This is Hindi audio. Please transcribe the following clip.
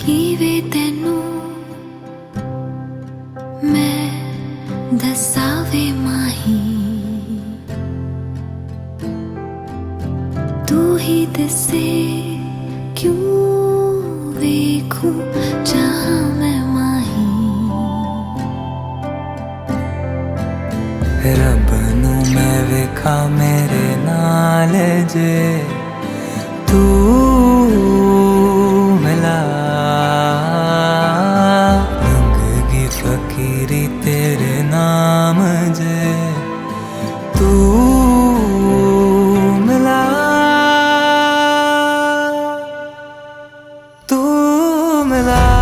की वे तेनू मैं दसावे माही, तू ही दसे क्यों वेखूं जहां मैं माही। रब नू मैं वेखा मेरे नाल जे तू मिला, मंगगी फकीरी तेरे नाम जे तू मिला, तू मिला।